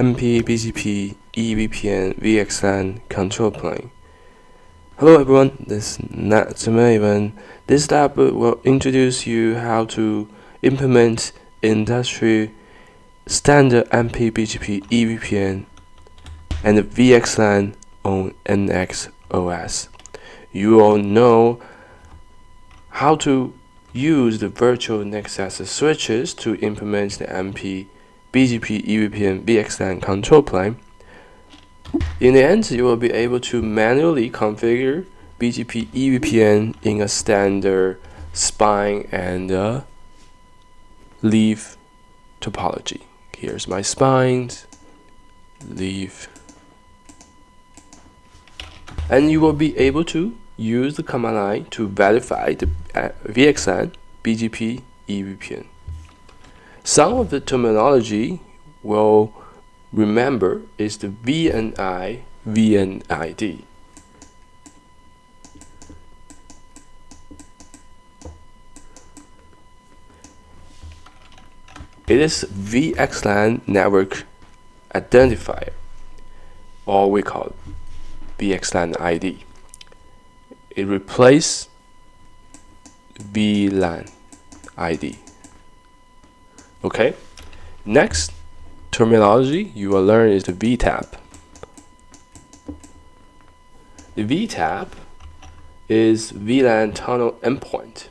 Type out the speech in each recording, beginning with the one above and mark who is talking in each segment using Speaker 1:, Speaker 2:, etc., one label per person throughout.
Speaker 1: MP-BGP EVPN VxLAN control plane. Hello everyone, this is Nat. This lab will introduce you how to implement industry standard MP-BGP EVPN and VxLAN on NX OS. You all know how to use the virtual Nexus switches to implement the MP-BGP EVPN VxLAN control plane. In the end, you will be able to manually configure BGP EVPN in a standard spine and leaf topology. Here's my spines, leaf, and you will be able to use the command line to verify the VxLAN BGP EVPN. Some of the terminology we'll remember is the VNI, VNID. It is VxLAN network identifier, or we call it VxLAN ID. It replaces VLAN ID. Okay, next terminology you will learn is the VTAP. The VTAP is VLAN tunnel endpoint.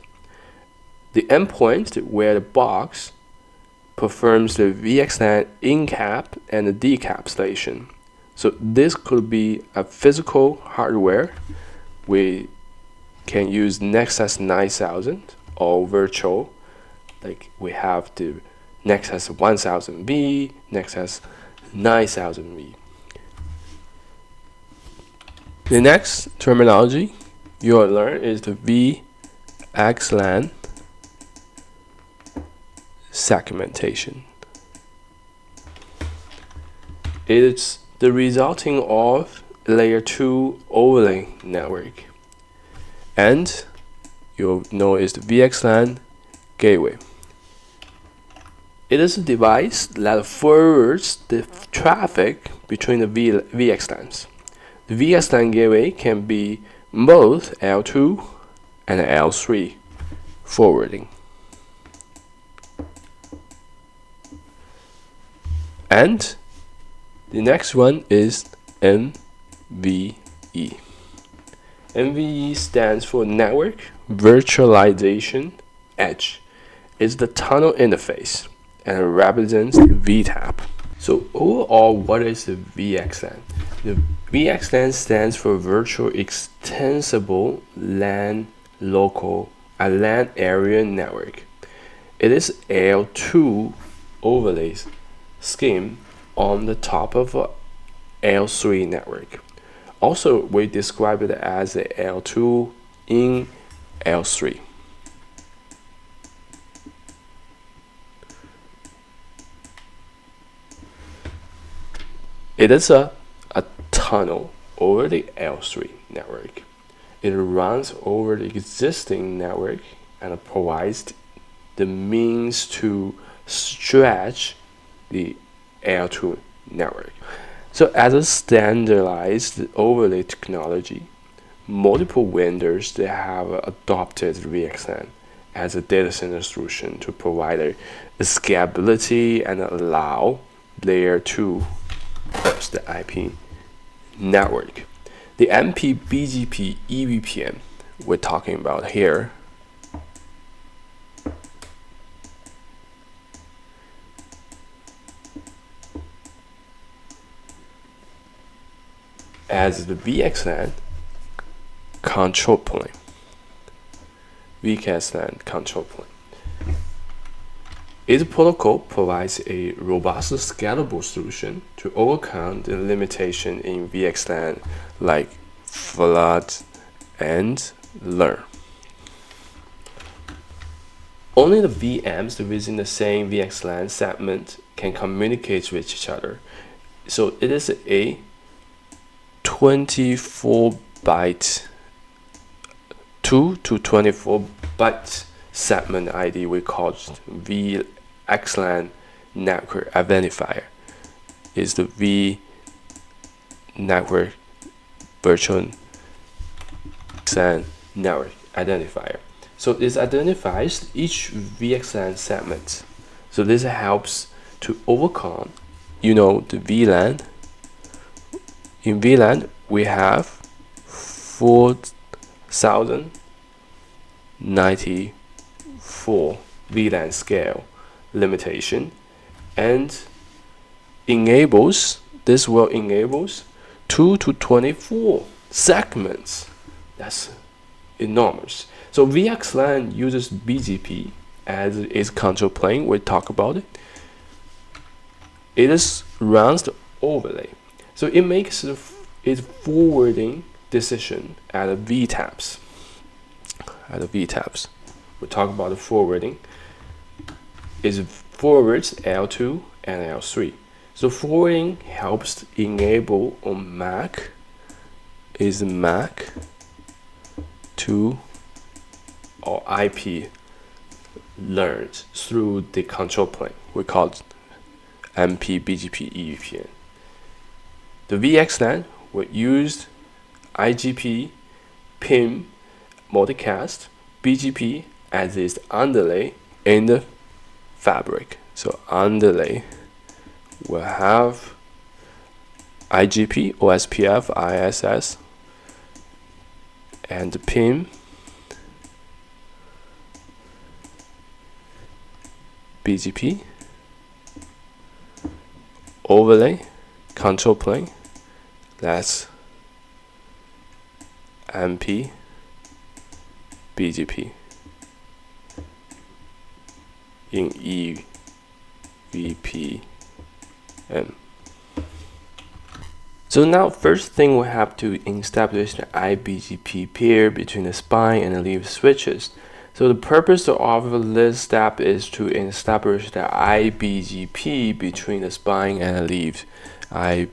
Speaker 1: The endpoint where the box performs the VxLAN in-cap and the decapsulation. So this could be a physical hardware. We can use Nexus 9000 or virtual, like we have the Nexus 1000V, Nexus 9000V. The next terminology you will learn is the VxLAN segmentation. It is the resulting of layer 2 overlay network, and you'll know is the VxLAN gateway. It is a device that forwards the traffic between the VxLANs. The VxLAN gateway can be both L2 and L3 forwarding. And the next one is NVE. NVE stands for Network Virtualization Edge. It's the tunnel interface and represents the VTAP. So overall, what is the VxLAN? The VxLAN stands for Virtual Extensible LAN Local LAN Area Network. It is L2 overlays scheme on the top of a L3 network. Also, we describe it as a L2 in L3. It is a tunnel over the L3 network. It runs over the existing network and provides the means to stretch the L2 network. So as a standardized overlay technology, multiple vendors they have adopted VxLAN as a data center solution to provide a scalability and allow layer 2 of the IP network. The MP-BGP EVPN we're talking about here as the VxLAN control plane. VxLAN control plane. Its protocol provides a robust, scalable solution to overcome the limitation in VxLAN like flood and learn. Only the VMs within the same VxLAN segment can communicate with each other. So it is a 24-byte 2 to 24-byte segment ID we call VxLAN network identifier. is the V network virtual VXLAN network identifier. So this identifies each VXLAN segment. So this helps to overcome, the VLAN. In VLAN, we have 4094 VLAN scale limitation, and this will enable 2 to 24 segments. That's enormous. So VXLAN uses BGP as its control plane. We'll talk about it. It runs the overlay. So it makes its forwarding decision at the VTAPs. We'll talk about the forwarding. It forwards L2 and L3. So forwarding helps enable on MAC to or IP learned through the control plane. We call it MP-BGP EVPN. The VXLAN will use IGP, PIM, multicast, BGP as its underlay in the fabric. So underlay will have IGP, OSPF, ISS, and PIM, BGP, overlay, control plane. That's MP-BGP in EVPN. So now first thing we have to establish the IBGP pair between the spine and the leaf switches. So the purpose of this step is to establish the IBGP between the spine and the leaf. IBGP.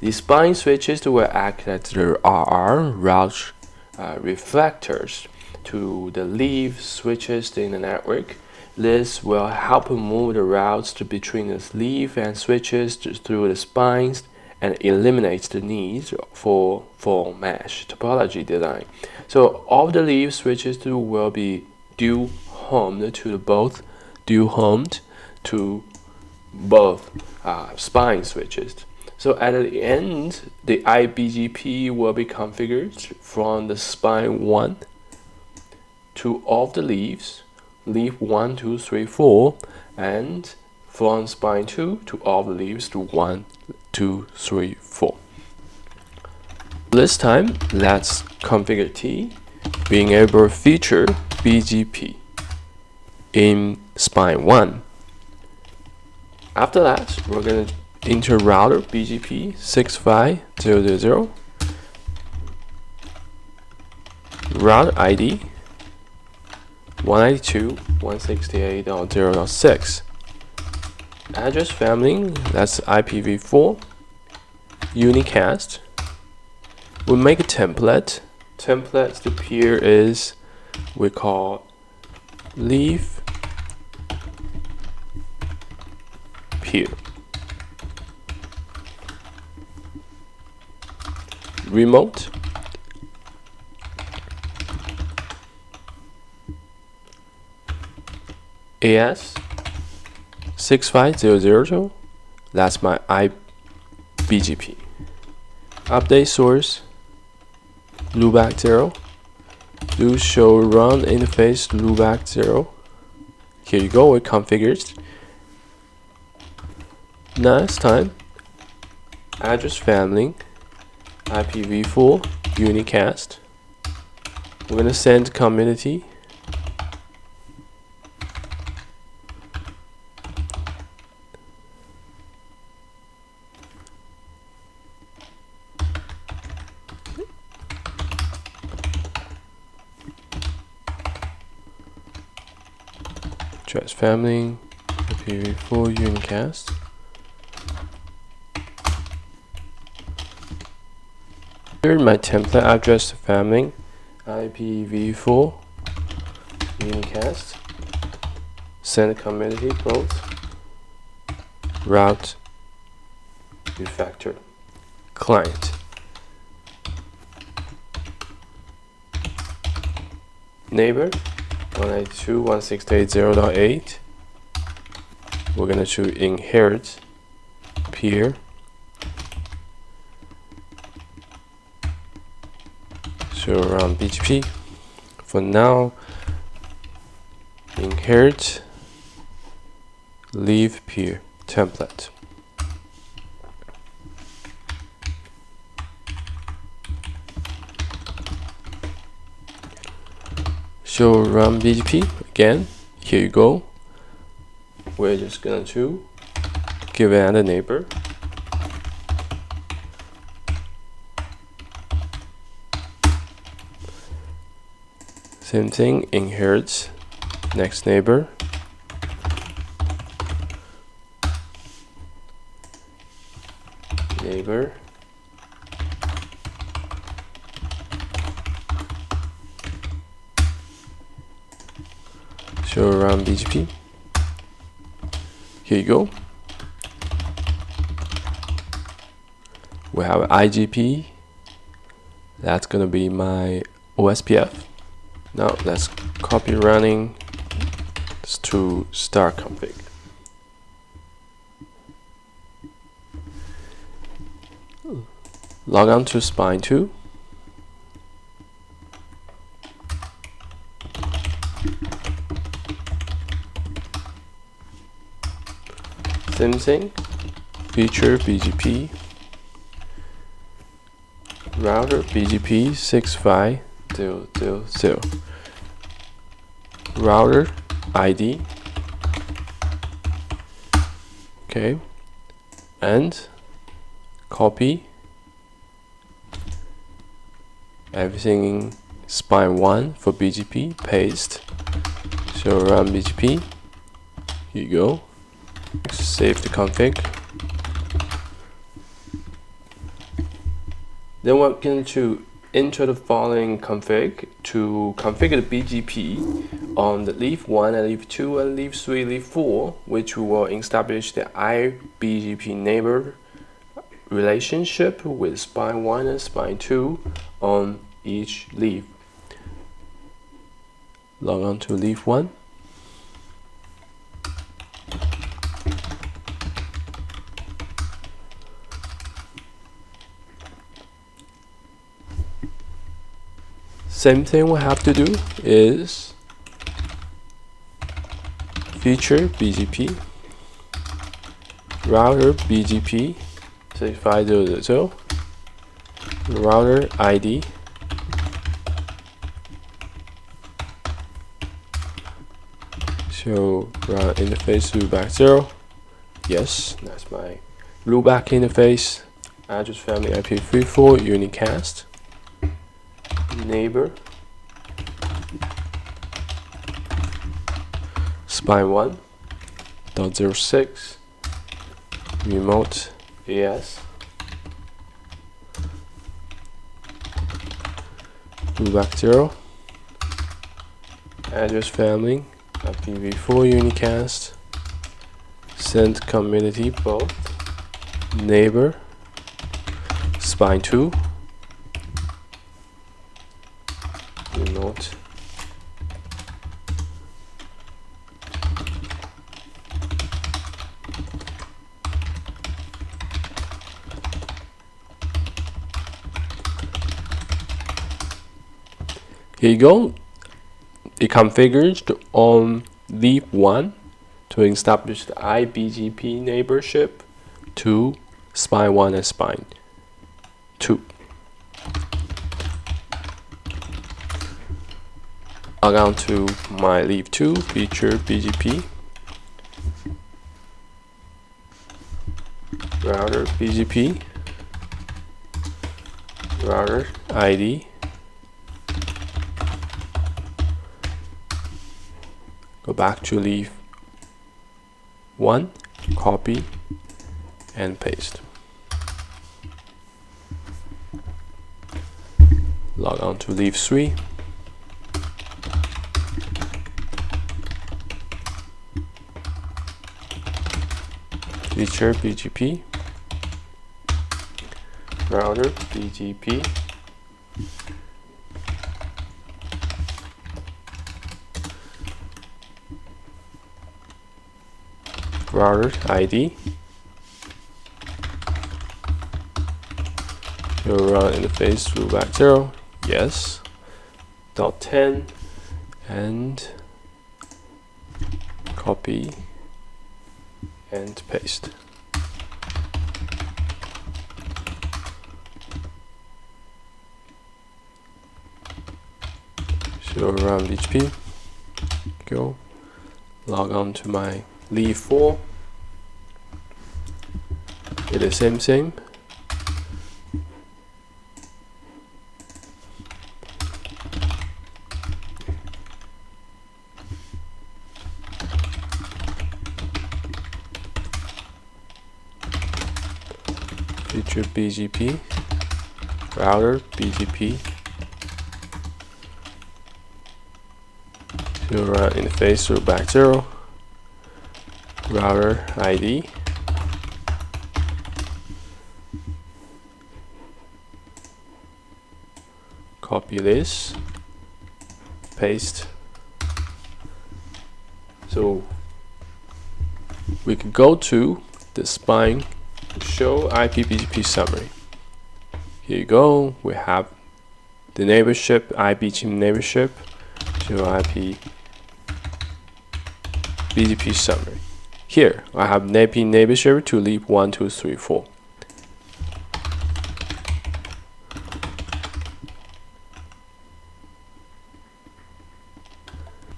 Speaker 1: The spine switches will act as the RR route reflectors to the leaf switches in the network. This will help move the routes between the leaf and switches through the spines and eliminates the need for full mesh topology design. So all the leaf switches will be dual homed to both spine switches. So at the end, the IBGP will be configured from the spine 1 to all the leaves, leaf 1, 2, 3, 4, and from spine 2 to all the leaves to 1, 2, 3, 4. This time, let's configure T, being able to feature BGP in spine 1. After that, we're going to enter router BGP 65000, router ID 192.168.0.6, address family, that's IPv4, unicast. We make a template. The peer is, we call leaf peer. Remote. AS 65000, that's my IBGP. Update source loopback 0. Do show run interface loopback 0. Here you go, it configured. Next time, address family IPv4 unicast. We're gonna send community. Address family IPv4 unicast. Here my template address family IPv4 unicast. send community both route refactor client. Neighbor 192.168.0.8. We're gonna choose inherit peer. So around BGP. For now, inherit leave peer template. So run BGP again. Here you go. We're just going to give it a neighbor. Same thing, inherits next neighbor. Neighbor. So around BGP. Here you go. We have IGP. That's gonna be my OSPF. Now let's copy running to start config. Log on to spine 2. Same thing, feature BGP, router BGP 65000, router ID, okay, and copy everything in spine 1 for BGP, paste, so run BGP, here you go. Save the config. Then we're going to enter the following config to configure the BGP on the leaf 1 and leaf 2 and leaf 3, leaf 4, which will establish the IBGP neighbor relationship with spine 1 and spine 2 on each leaf. Log on to leaf 1. Same thing we have to do is feature BGP, router BGP 6500, router ID, so run interface loopback 0. Yes, that's my loopback interface. Address family IP34 unicast. Neighbor spine 1.06 remote AS loopback 0 address family IPv4 unicast send community both neighbor spine 2 remote here you go. It configured on leaf 1 to establish the IBGP neighborship to spine 1 and spine 2. Log on to my leaf 2 feature BGP, router BGP, router ID, go back to leaf 1, copy and paste. Log on to leaf 3. feature BGP, router BGP, router ID, your route interface loopback 0, yes, .10, and copy and paste. So run BGP, go, log on to my leaf 4, it is same. Feature BGP, router BGP, so route interface loopback 0, router ID, copy this, paste. So we could go to the spine, show IP-BGP summary. Here you go, we have the neighborship, IP neighborship, show IP-BGP summary. Here I have IP neighborship to leaf 1, 2, 3, 4.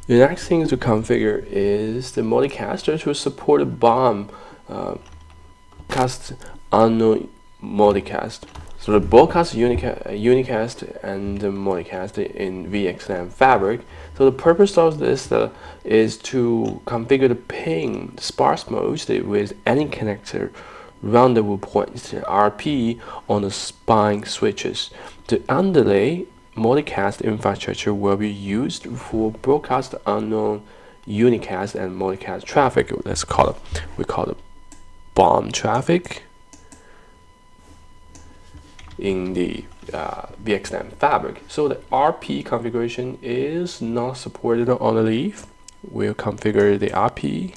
Speaker 1: The next thing to configure is the multicaster to support a BOM cast unknown multicast. So the broadcast unicast and the multicast in VxLAN fabric. So the purpose of this is to configure the ping sparse mode with any connector rendezvous points RP on the spine switches. The underlay multicast infrastructure will be used for broadcast unknown unicast and multicast traffic. We call it BOM traffic in the VxLAN fabric. So the RP configuration is not supported on the leaf. We'll configure the RP.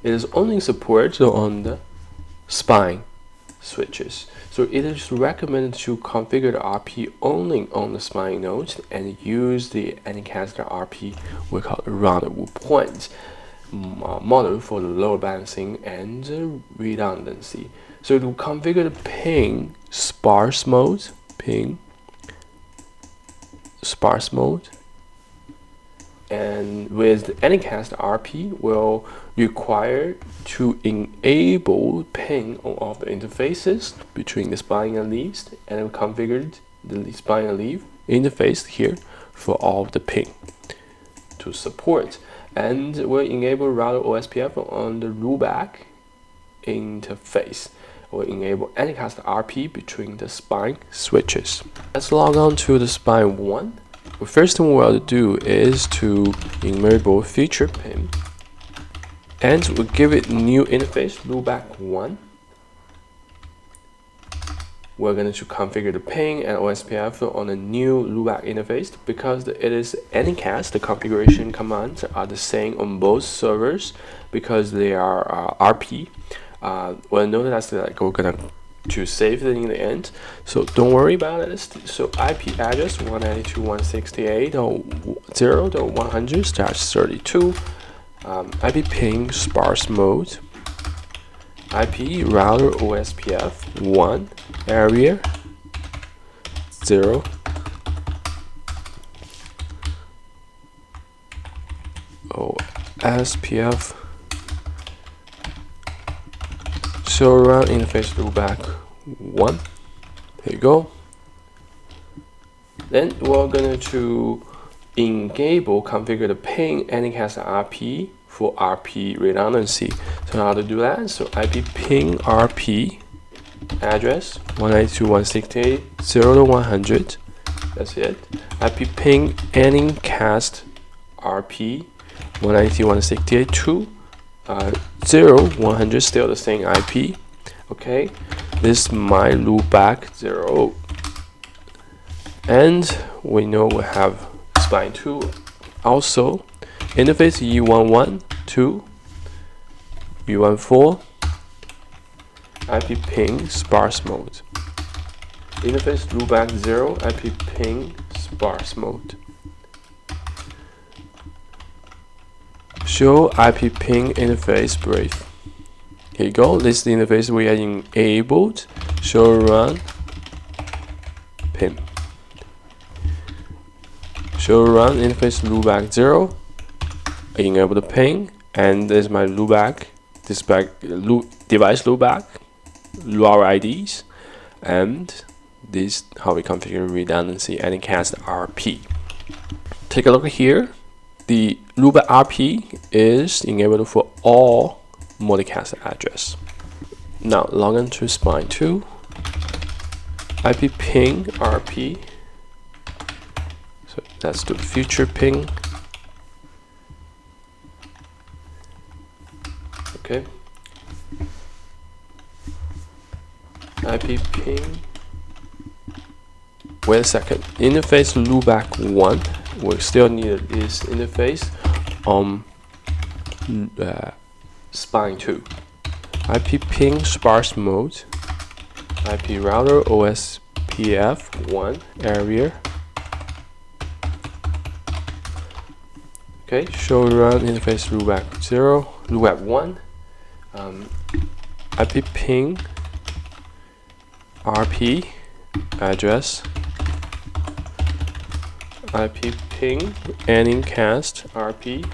Speaker 1: It is only supported on the spine switches. So it is recommended to configure the RP only on the spine nodes and use the Anycaster RP, we call it rendezvous points model for the load balancing and redundancy. So to configure the ping sparse mode, and with the Anycast RP will require to enable ping on all the interfaces between the spine and leaves, and we configured the spine and leaf interface here for all the ping to support, and we'll enable router OSPF on the loopback interface. We'll enable Anycast RP between the spine switches. Let's log on to the spine 1. The first thing we'll do is to enable feature pin, and we'll give it new interface loopback 1. We're going to configure the ping and OSPF on a new loopback interface because it is Anycast. The configuration commands are the same on both servers because they are RP. Well, notice that we're gonna save it in the end, so don't worry about it. So IP address 192.168.0.100/32, IP ping sparse mode, IP router OSPF 1 area 0. OSPF so around interface loopback 1. There you go. Then we're going to enable configure the ping Anycast RP for RP redundancy. So how to do that? So IP ping RP address 192.168.0.100. That's it. IP ping Anycast RP 192.168.2 0, 100, still the same IP. Okay, this is my loopback 0, and we know we have spine 2 also. Interface E11 2, E14, IP ping sparse mode. Interface loopback 0, IP ping sparse mode. Show IP ping interface brief. Here you go. This is the interface we are enabled. Show run ping. Show run interface loopback 0. Enable the ping, and this is my loopback. This device loopback, our IDs, and this how we configure redundancy and cast RP. Take a look here. The loopback RP is enabled for all multicast address. Now log into spine 2. IP ping RP. So let's do future ping. Okay. IP ping. Wait a second. Interface loopback 1. We still need this interface on spine 2. IP ping sparse mode. IP router OSPF 1 area. Okay, show run interface loopback 0, loopback 1. IP ping RP address. IP ping ending cast RP.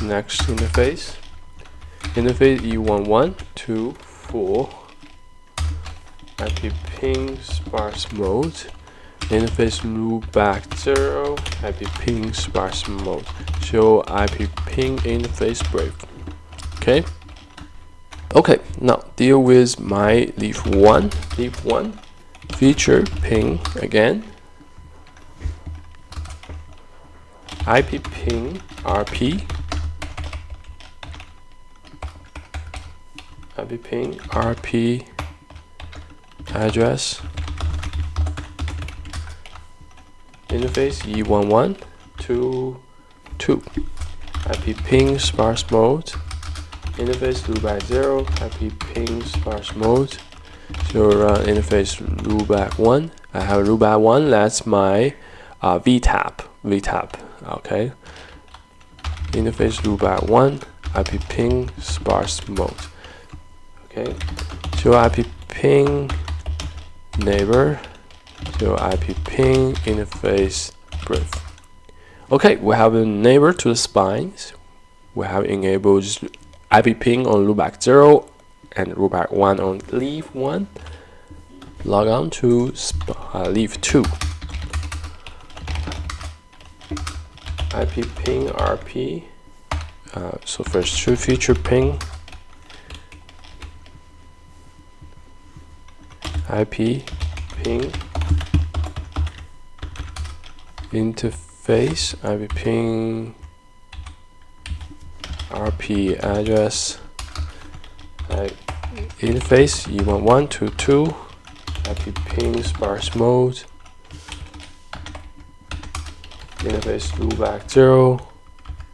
Speaker 1: Next interface. Interface E11 2 4. IP ping sparse mode. Interface loopback 0. IP ping sparse mode. Show IP ping interface brief. Okay. Okay, now deal with my leaf 1. Leaf 1 feature ping again. IP ping RP. IP ping RP address. Interface E11 2 2. IP ping sparse mode. Interface loopback 0, IP ping sparse mode. So run interface loopback 1. I have loopback 1. That's my VTAP. Okay. Interface loopback 1. IP ping sparse mode. Okay. So IP ping neighbor. So IP ping interface brief. Okay, we have a neighbor to the spines. We have enabled IP ping on loopback 0 and loopback 1 on leaf 1. Log on to leaf 2. IP ping RP. So first two feature ping. IP ping interface. IP ping RP address. Interface E11 2 2. IP ping sparse mode. Interface loopback 0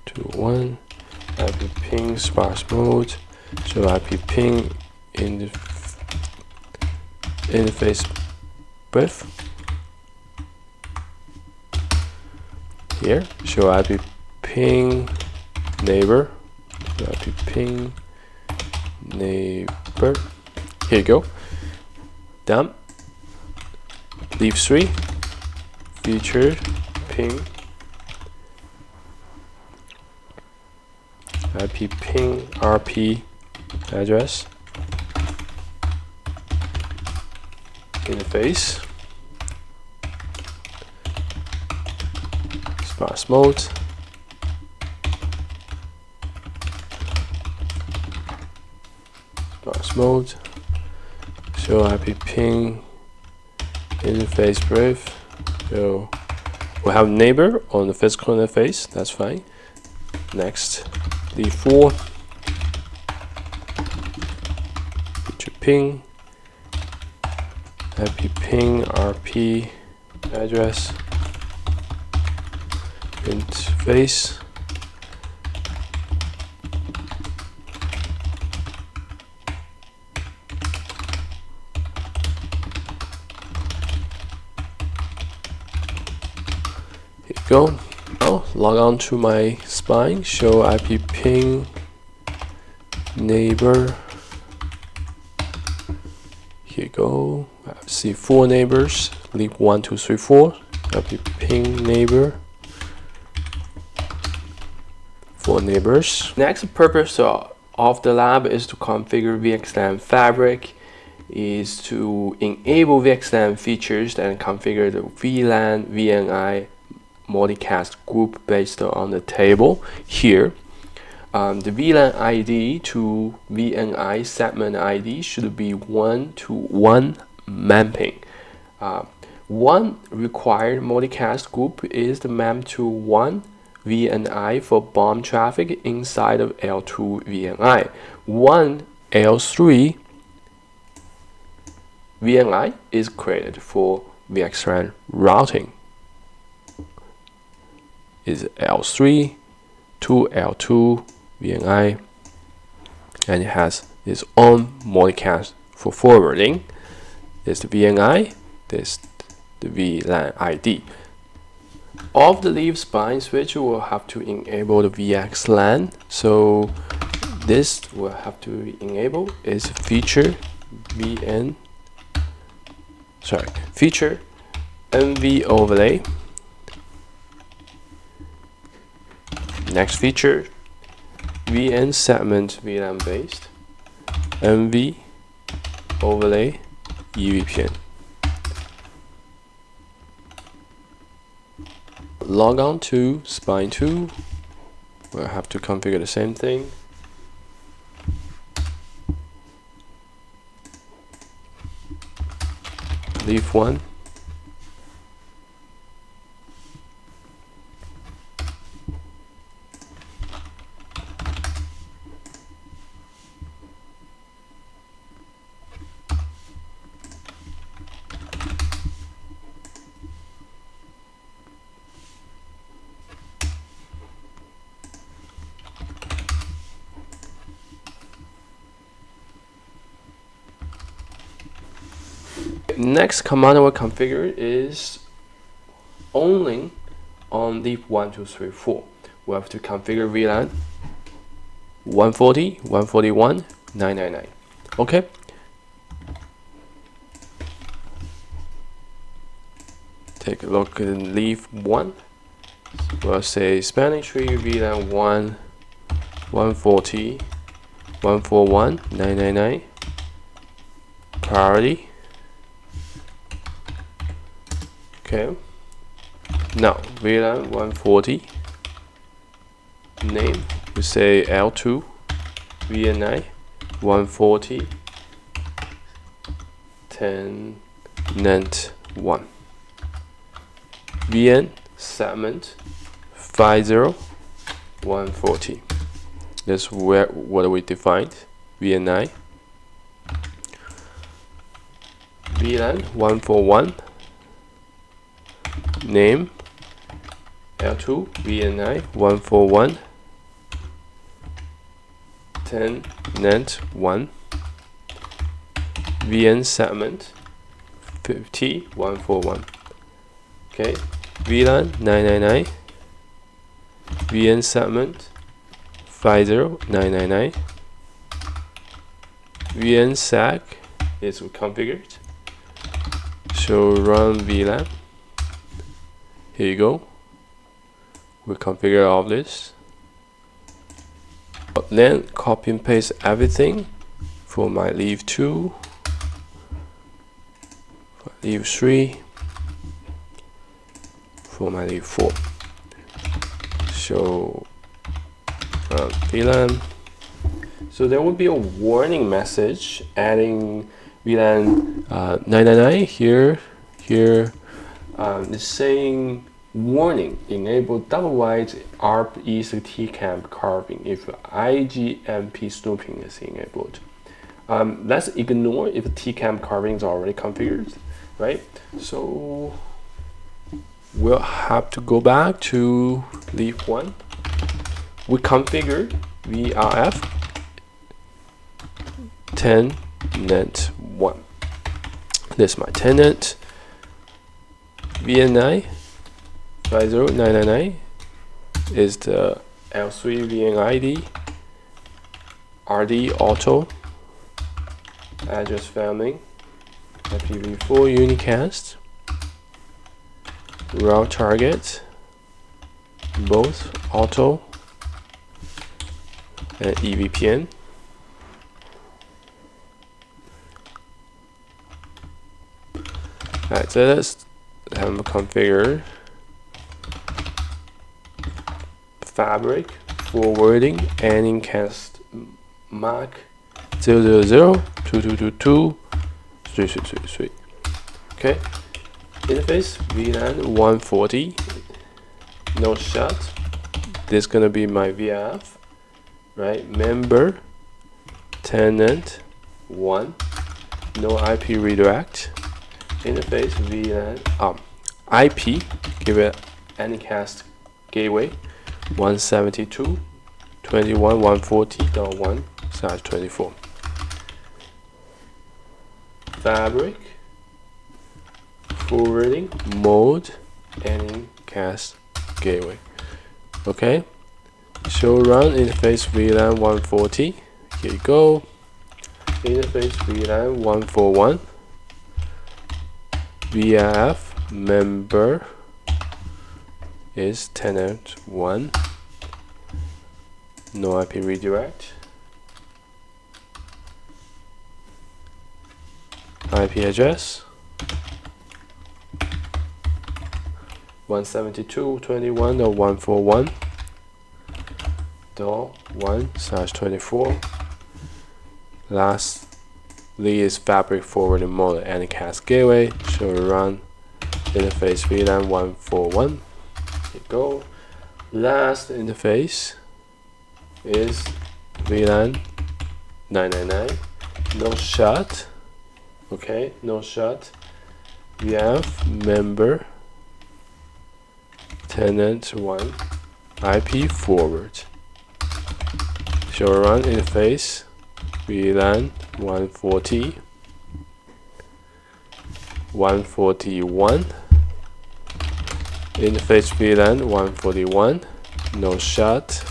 Speaker 1: 2 1. IP ping sparse mode. So IP ping interface brief. Here show IP ping neighbor. So IP ping neighbor. Here you go. Done. Leaf 3 featured ping IP ping RP address. Interface sparse mode. Sparse mode. Show IP ping interface brief. So we have neighbor on the physical interface. That's fine. Next, leaf 4, feature ping, IP ping, RP address, interface. Here you go. Now log on to my spine, show IP ping neighbor. Here you go. I see 4 neighbors. Leave 1, 2, 3, 4. IP ping neighbor. 4 neighbors. Next purpose of the lab is to configure VxLAN fabric, is to enable VxLAN features and configure the VLAN VNI multicast group based on the table here. The VLAN ID to VNI segment ID should be 1-to-1 mapping. One required multicast group is the map to 1 VNI for bomb traffic inside of L2 VNI. 1 L3 VNI is created for VxLAN routing. Is L3 to L2 VNI, and it has its own multicast for forwarding. There's the VNI, there's the VLAN ID. Of the leaf spine switch will have to enable the VxLAN, so this will have to enable is feature feature NV overlay. Next feature, VN segment VLAN based NV overlay EVPN. Log on to spine 2. We'll have to configure the same thing. Leaf 1. Next command I will configure is only on leaf 1, 2, 3, 4. We have to configure VLAN 140, 141, 999. Okay. Take a look at leaf 1. We'll say spanning tree VLAN 1, 140, 141, 999. Priority. Okay. Now VLAN 140. Name we say L2 VNI 140 tenant 1. VN segment 50/140. That's what we defined. VNI VLAN 141. Name L2 VNI 141 tenant 1. VN segment 50/141. Okay, VLAN 999 VN segment 50999. VN SAC is configured. So run VLAN. Here you go. We configure all this. But then copy and paste everything for my leaf 2, for leaf 3, for my leaf 4. So VLAN. So there will be a warning message adding VLAN 999 here. It's saying Warning: enable double-wide ARP East TCAM carving if IGMP snooping is enabled. Let's ignore if TCAM carving is already configured, right? So we'll have to go back to leaf 1. We configured VRF tenant 1. This is my tenant. VNI 50999 is the L3 VNID. RD auto address family. IPv4 unicast. Route target, both auto and EVPN. Alright, so let's have them configure fabric forwarding and encast MAC 00022223333. Okay. Interface VLAN 140, no shut. This is gonna be my VRF, right? Member tenant 1, no IP redirect. Interface VLAN IP, give it anycast gateway 172.21.140.1/24. Fabric forwarding mode and cast gateway. Okay, show run interface VLAN 140. Here you go. Interface VLAN 141. VRF member is tenant 1. No IP redirect. IP address 172.21.141.1/24. Lastly is fabric forwarding mode and cast gateway. Show run interface VLAN 141. Here you go. Last interface is VLAN 999. No shut. Okay, no shut. We have member tenant 1 IP forward. Show run interface VLAN 140 141. Interface VLAN 141. No shut.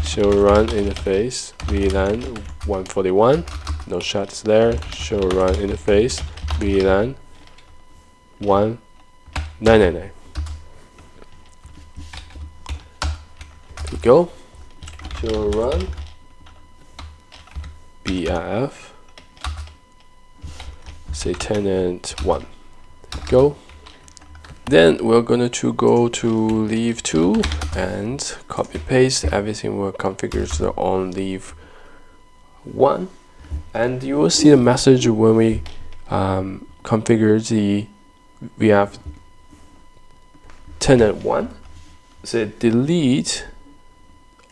Speaker 1: Show run interface VLAN 141. No shots there. Show run interface VLAN 1999. Here we go. Show run BRF. Say tenant 1. Go. Then we're going to go to leaf 2 and copy paste everything we're configured on leaf 1. And you will see the message when we configure we have tenant 1. So delete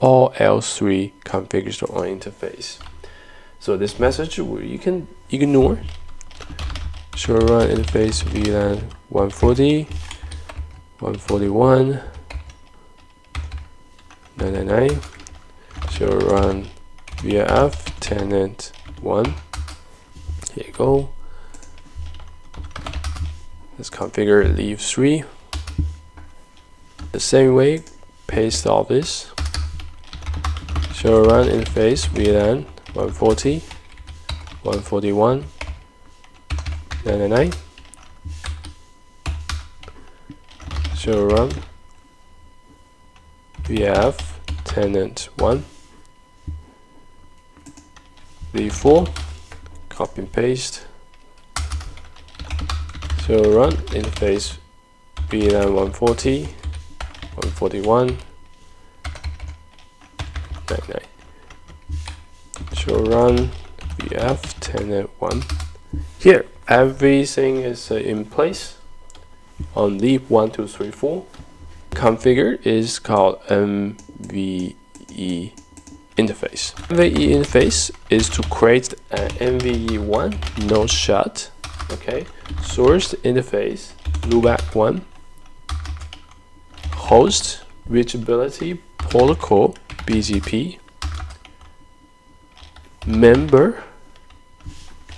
Speaker 1: all L3 configured on interface. So this message you can ignore. Show run interface VLAN 140, 141, 999. Show run VRF tenant 1. Here you go. Let's configure leaf 3. The same way, paste all this. Show run interface VLAN 140, 141, 999. Show run VRF tenant 1. Leaf 4, copy and paste. Show run interface VLAN 140, 141, 99. Show run VRF tenant 1. Here, everything is in place. on leaf 1, 2, 3, 4. Configure is called MVE interface. MVE interface is to create an MVE1 node shut. Okay, source interface loopback 1, host reachability protocol BGP, member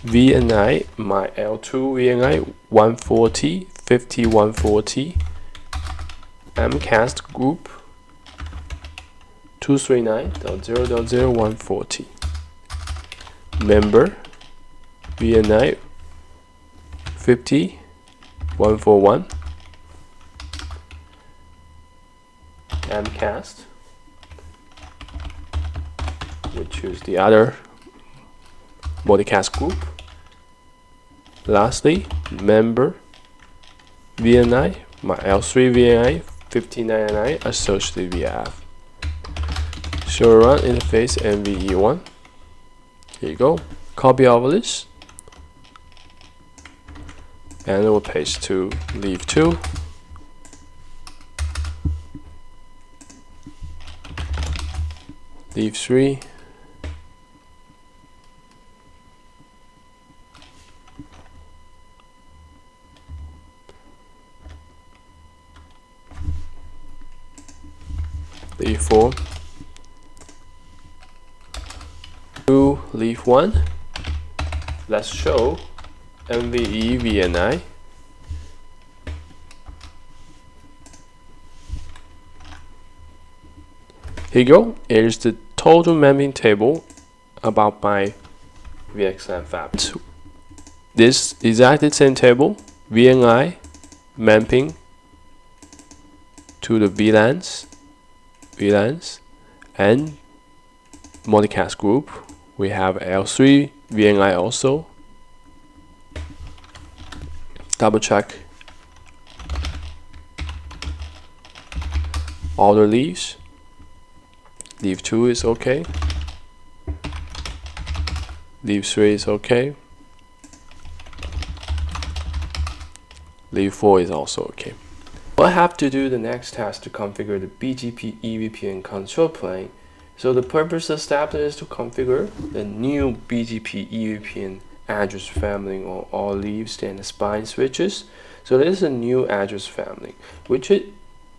Speaker 1: VNI my L2 VNI 140 5140 MCAST group 239.0.0.140 member VNI 50141 MCAST, which is the other multicast group. Lastly, member VNI my L3 VNI 1599 associated VF. Show run interface MVE1. Here you go. Copy of this, and we'll paste to leaf 2. Leaf 3. Leaf 4. To leaf 1. Let's show MVE VNI. Here you go. Here's the total mapping table about my VxLAN fab. This exactly same table, VNI mapping to the VLANs and multicast group. We have L3 VNI also. Double check all the leaves. Leaf 2 is okay. Leaf 3 is okay. Leaf 4 is also okay. We'll have to do the next task to configure the BGP EVPN control plane. So the purpose of step is to configure the new BGP EVPN address family on all leaves and spine switches. So this is a new address family, which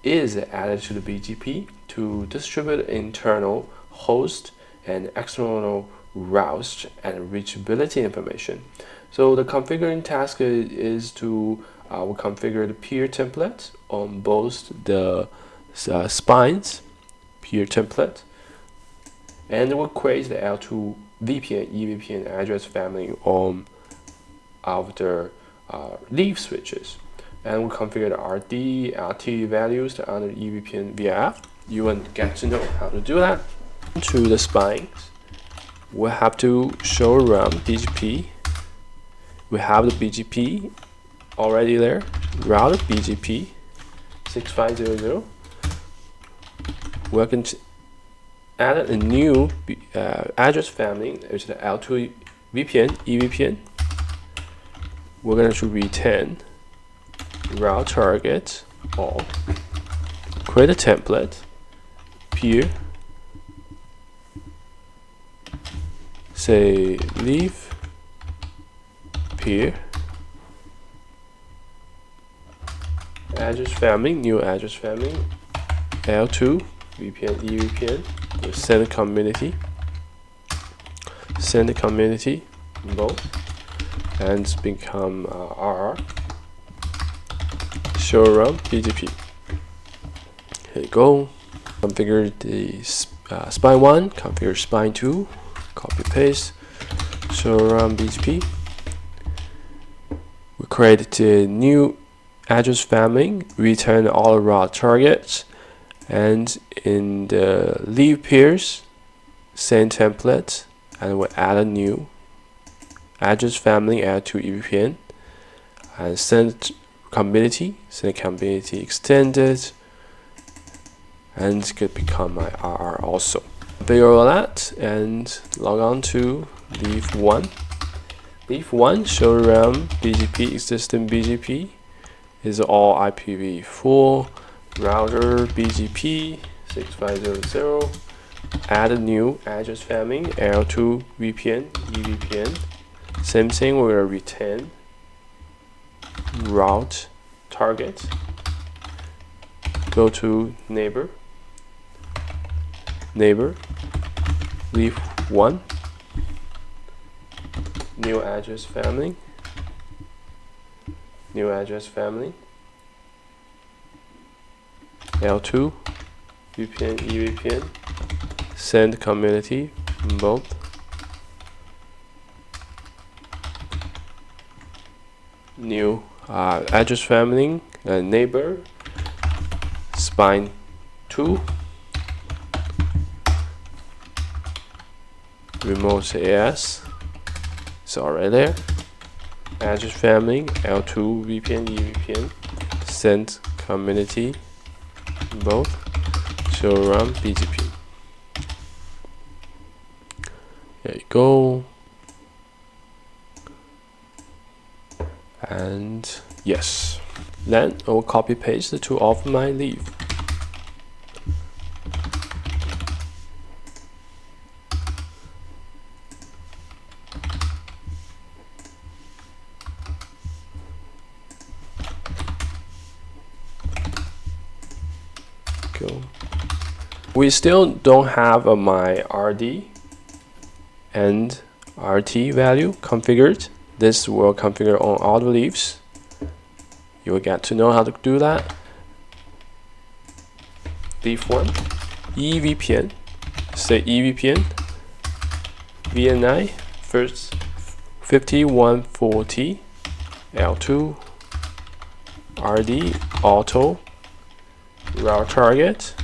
Speaker 1: is added to the BGP to distribute internal host and external routes and reachability information. So the configuring task is to we'll configure the peer template on both the spines, peer template, and we'll create the L2 VPN EVPN address family on the leaf switches. And we'll configure the RD, RT values to other EVPN VF. You will get to know how to do that. To the spines, we'll have to show around BGP. We have the BGP already there. Route BGP 6500. We're going to add a new address family, which is the L2 VPN EVPN. We're going to retain route target all. Create a template. Peer. Say leaf peer address family, new address family, L2 VPN EVPN. We'll send community both, and become RR. Show around BGP. Here you go. Configure the spine 1, configure spine 2, copy paste, show around BGP. We created a new address family, return all route targets, and in the leaf peers, same template, and we'll add a new address family, add to EVPN, and send community extended, and it could become my RR also. Configure all that and log on to leaf 1. Leaf 1 show around BGP, existing BGP, is all IPv4 router BGP 6500. Add a new address family L2 VPN EVPN. Same thing, we're gonna retain route target. Go to neighbor, leave 1, new address family, L2 VPN EVPN, send community both, new address family neighbor spine 2, remote AS, it's already there. Address family L2 VPN EVPN, send community both, show run BGP. There you go. And yes, then I will copy paste to off my leaf. Go. We still don't have my RD and RT value configured. This will configure on all the leaves. You will get to know how to do that. Leaf 1, EVPN, say EVPN, VNI, first 5140, L2, RD, auto, route target,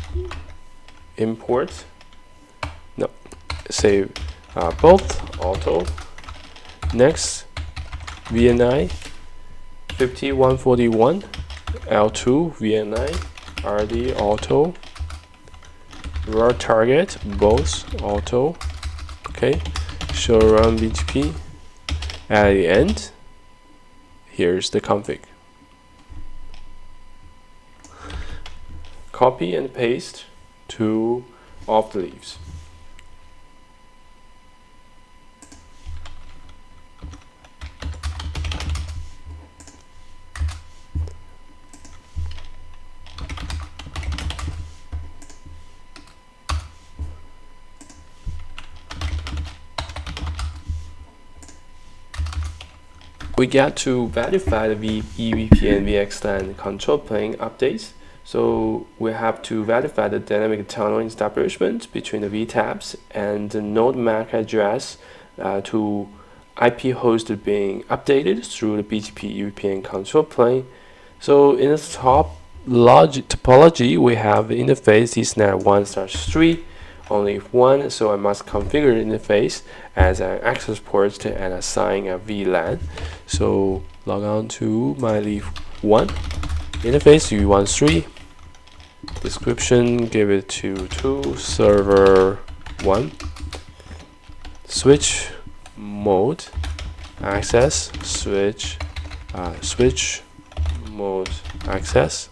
Speaker 1: import, no, say both, auto, next, VNI 5141 L2 VNI RD auto route target both auto. Okay, show run BGP. At the end, here's the config. Copy and paste to off the leaves. We get to verify the EVPN VxLAN control plane updates. So we have to verify the dynamic tunnel establishment between the VTABs and the node MAC address to IP host being updated through the BGP EVPN control plane. So in the top topology, we have the interface EthNet 1/3. Only if one, so I must configure the interface as an access port and assign a VLAN. So log on to my leaf 1, interface U13, description give it to 2, server 1, switch mode access, switch mode access.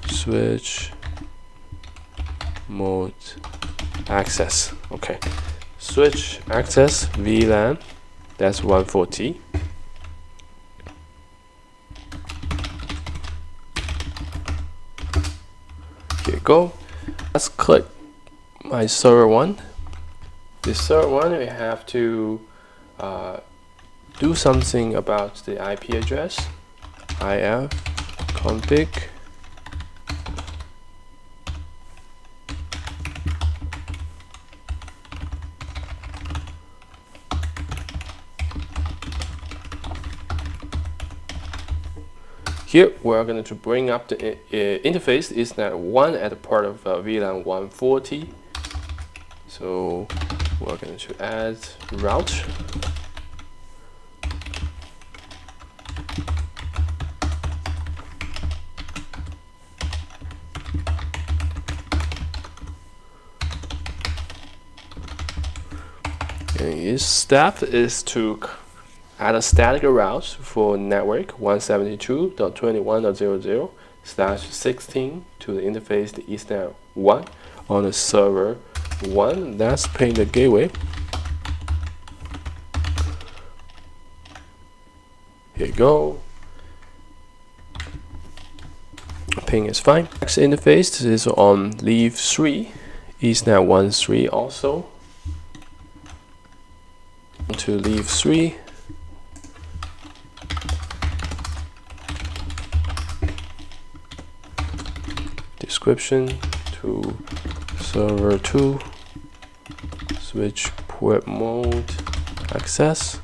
Speaker 1: Switch mode access. Okay, switch access VLAN, that's 140. Here you go. Let's click my server 1. This server 1, we have to do something about the IP address. IF config Here we're going to bring up the interface EthNet 1 at the part of VLAN 140. So we're going to add route. And each step is to add a static route for network 172.21.00/16 to the interface the Ethernet 1 on the server 1. That's ping the gateway. Here you go. Ping is fine. Next interface, this is on leaf 3, Ethernet 1.3 also. To leaf 3. Description to server 2. Switch port mode access.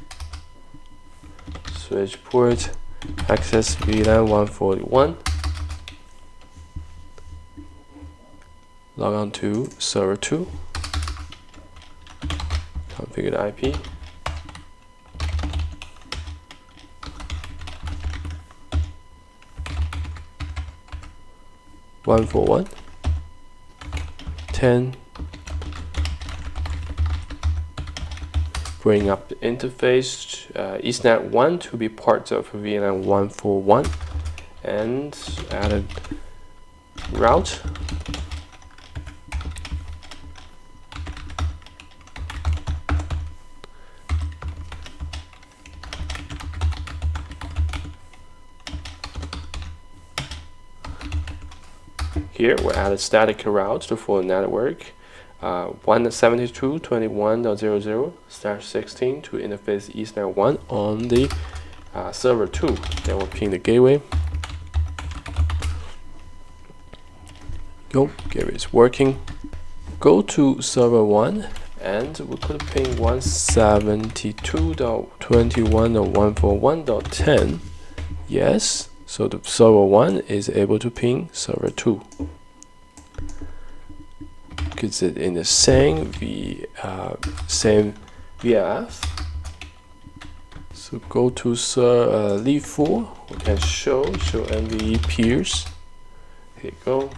Speaker 1: Switch port access VLAN 141. Log on to server 2. Configure the IP. (141) 10. Bring up the interface Ethernet 1 to be part of VLAN 141 and add a route. Here we add a static route for network 172.21.00/16 to interface Ethernet 1 on the server 2. Then we'll ping the gateway. Go, gateway is working. Go to server 1 and we could ping 172.21.141.10. Yes. So the server 1 is able to ping server 2. Because it's in the same VRF. So go to leaf 4. We can show MVE peers. Here you go.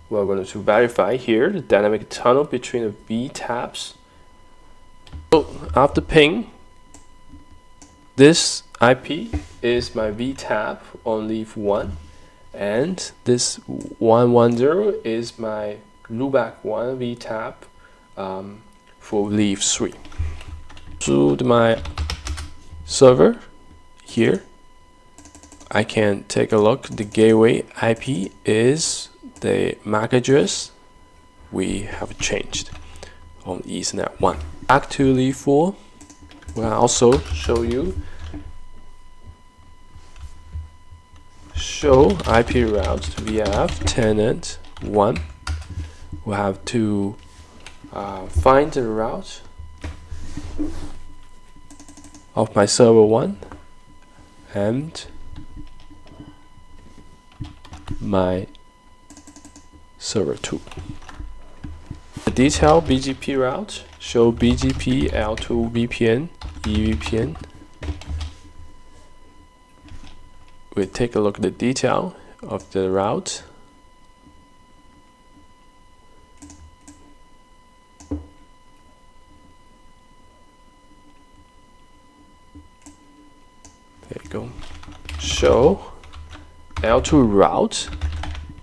Speaker 1: We're going to verify here the dynamic tunnel between the V tabs. So after ping, this IP is my VTAP on leaf 1, and this 110 is my loopback 1 VTAP for leaf 3. To my server here, I can take a look. The gateway IP is the MAC address we have changed on Ethernet 1. Back to leaf 4, we'll also show IP routes to VF tenant 1. We'll have to find the route of my server 1 and my server 2. The detailed BGP route show BGP L2 VPN EVPN. We'll take a look at the detail of the route. There you go. Show L2 route.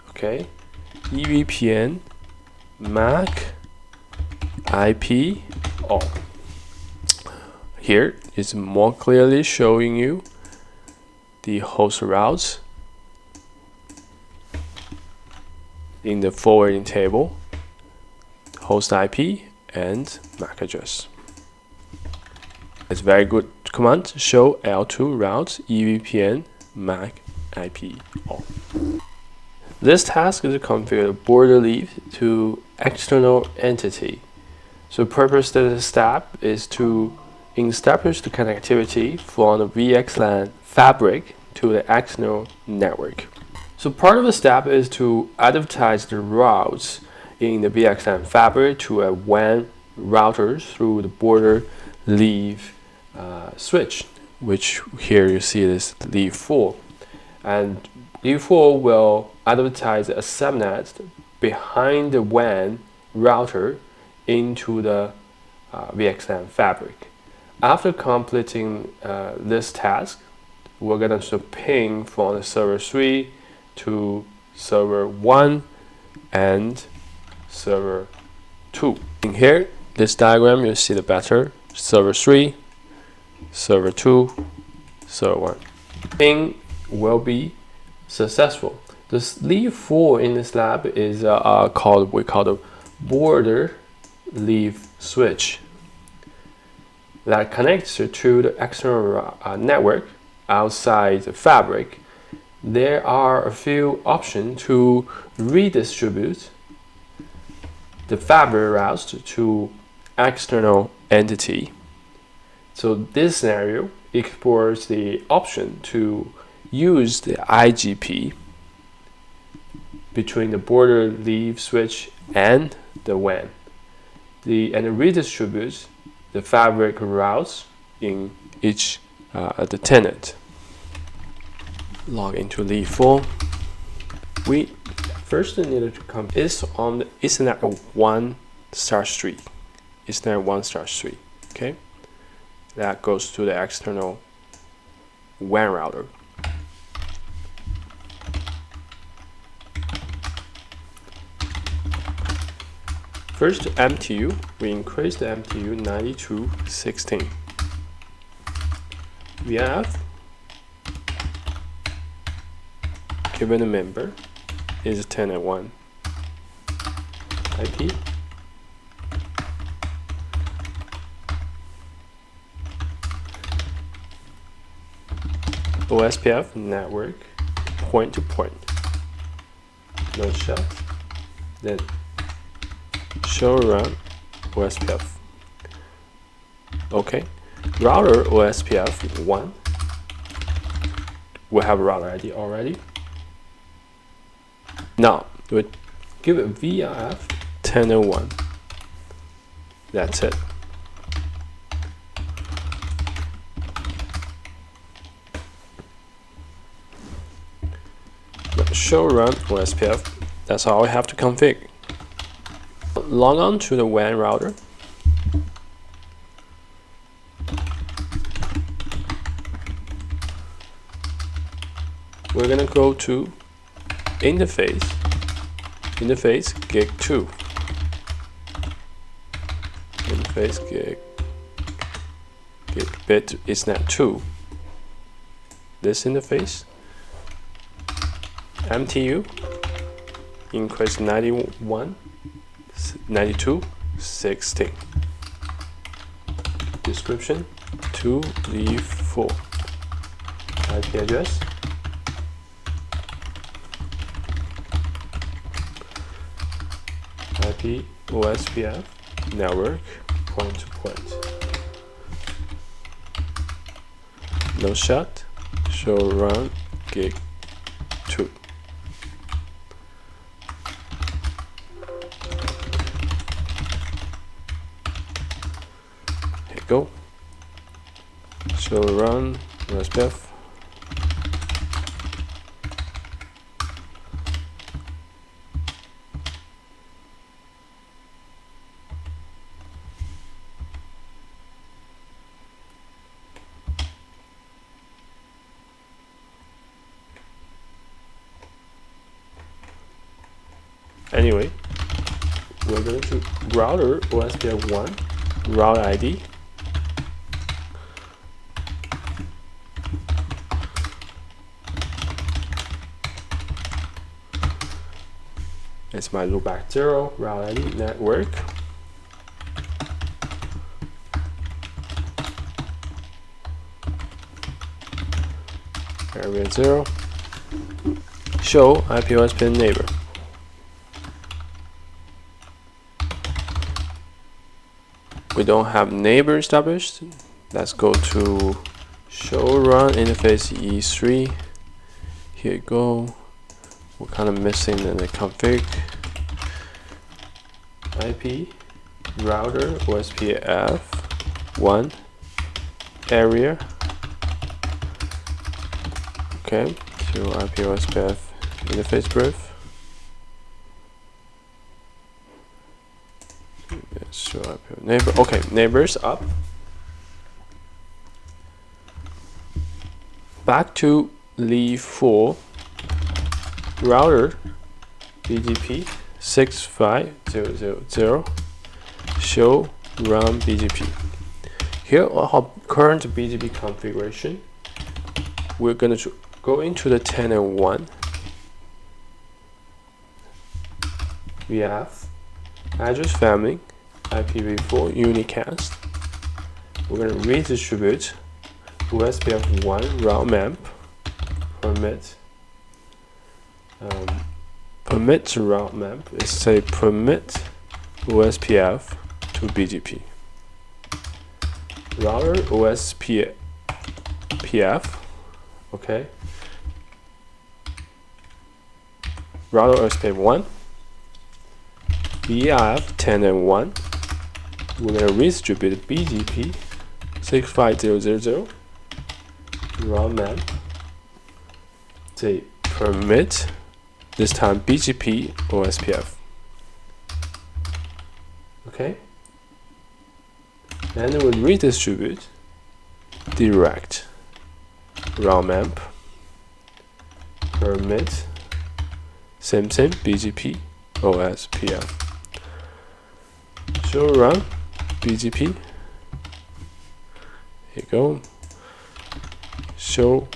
Speaker 1: Okay. EVPN MAC IP all. Here is more clearly showing you the host routes in the forwarding table, host IP and MAC address. It's very good command. Show L2 routes EVPN MAC IP all. This task is to configure the border leaf to external entity. So the purpose of this step is to establish the connectivity from the VxLAN fabric to the external network. So part of the step is to advertise the routes in the VxLAN fabric to a WAN router through the border leaf switch, which here you see this leaf 4. And leaf 4 will advertise a subnet behind the WAN router into the VxLAN fabric. After completing this task, we're going to ping from the server 3 to server 1 and server 2. In here, this diagram, you see the better. Server 3, server 2, server 1. Ping will be successful. This leaf 4 in this lab is we call the border leaf switch that connects to the external network outside the fabric. There are a few options to redistribute the fabric routes to external entity. So this scenario explores the option to use the IGP between the border leaf switch and the WAN, and redistributes the fabric routes in each the tenant. Log into leaf 4. We first need to come is on the Ethernet 1/3. Ethernet 1/3. Okay, that goes to the external WAN router. First MTU, we increase the MTU 9216. VF given a member is 10 at 1. IP OSPF network point to point. No shut. Then show run OSPF. Okay. Router OSPF 1. We have router ID already. Now we give it VRF 1001. That's it. Show run OSPF. That's all we have to configure. Log on to the WAN router. We're gonna go to interface gig 2. Interface gig bit is not 2. This interface MTU increase 91 92 16. Description to leaf 4. IP address IP OSPF network point to point. No shut. Show run gig 2. Here you go. Show run OSPF. Anyway, we're going to router OSPF 1 route ID. It's my loopback 0 route ID network. Area 0. Show IP OSPF neighbor. We don't have neighbor established. Let's go to show run interface E3. Here you go. We're kind of missing the config. IP router OSPF 1 area. Okay, to IP OSPF interface brief. Show IP neighbor. Okay, neighbors up. back to leaf 4, router BGP 65000, show run BGP. Here our current BGP configuration. We're going to go into the 10 and 1. We have address family IPv4 unicast. We're going to redistribute OSPF1 route map permit route map is say permit OSPF to BGP. Router OSPF, okay. Router OSPF1. We have 10 and 1. We're going to redistribute BGP 65000 route map. Say permit, this time BGP OSPF. Okay. And we'll redistribute direct route map permit same BGP OSPF. Show run BGP. Here you go. Show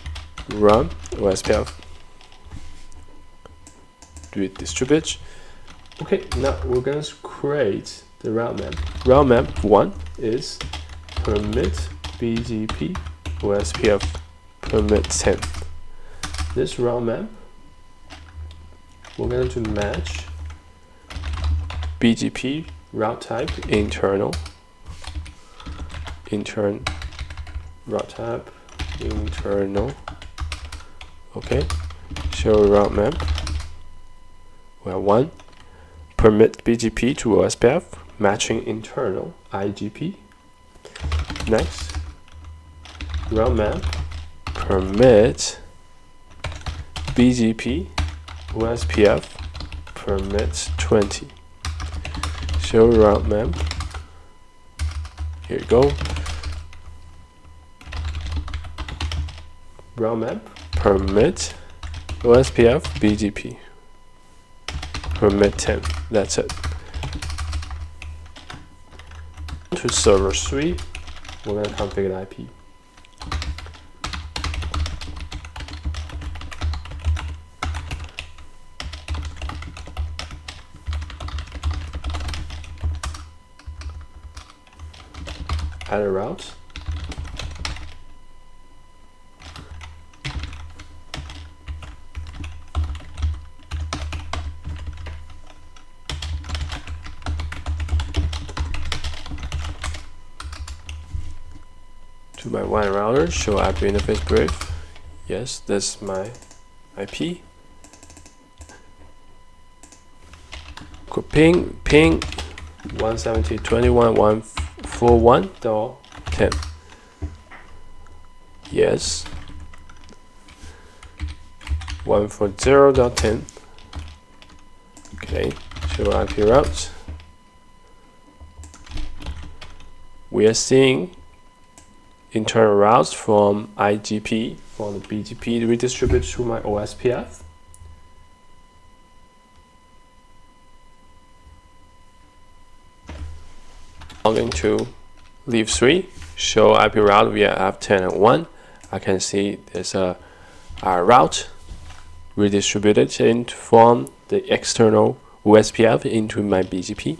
Speaker 1: run OSPF. Redistribute. Okay, now we're going to create the route map. Route map 1 is permit BGP OSPF permit 10. This route map, we're going to match BGP route type internal route type internal. Okay, show route map. We have 1 permit BGP to OSPF matching internal IGP. Next, route map permit BGP OSPF permit 20. Show route map. Here you go. Route map permit OSPF BGP permit 10. That's it. To server 3, we're going to configure the IP. Add a route. To my WAN router, show IP interface brief. Yes, that's my IP. Ping 170.21.141.10. Yes. 140.10. Okay, show IP routes. We are seeing internal routes from IGP, from the BGP redistributed to my OSPF. Logging to leaf 3, show IP route via F10 and 1. I can see there's a route redistributed from the external OSPF into my BGP.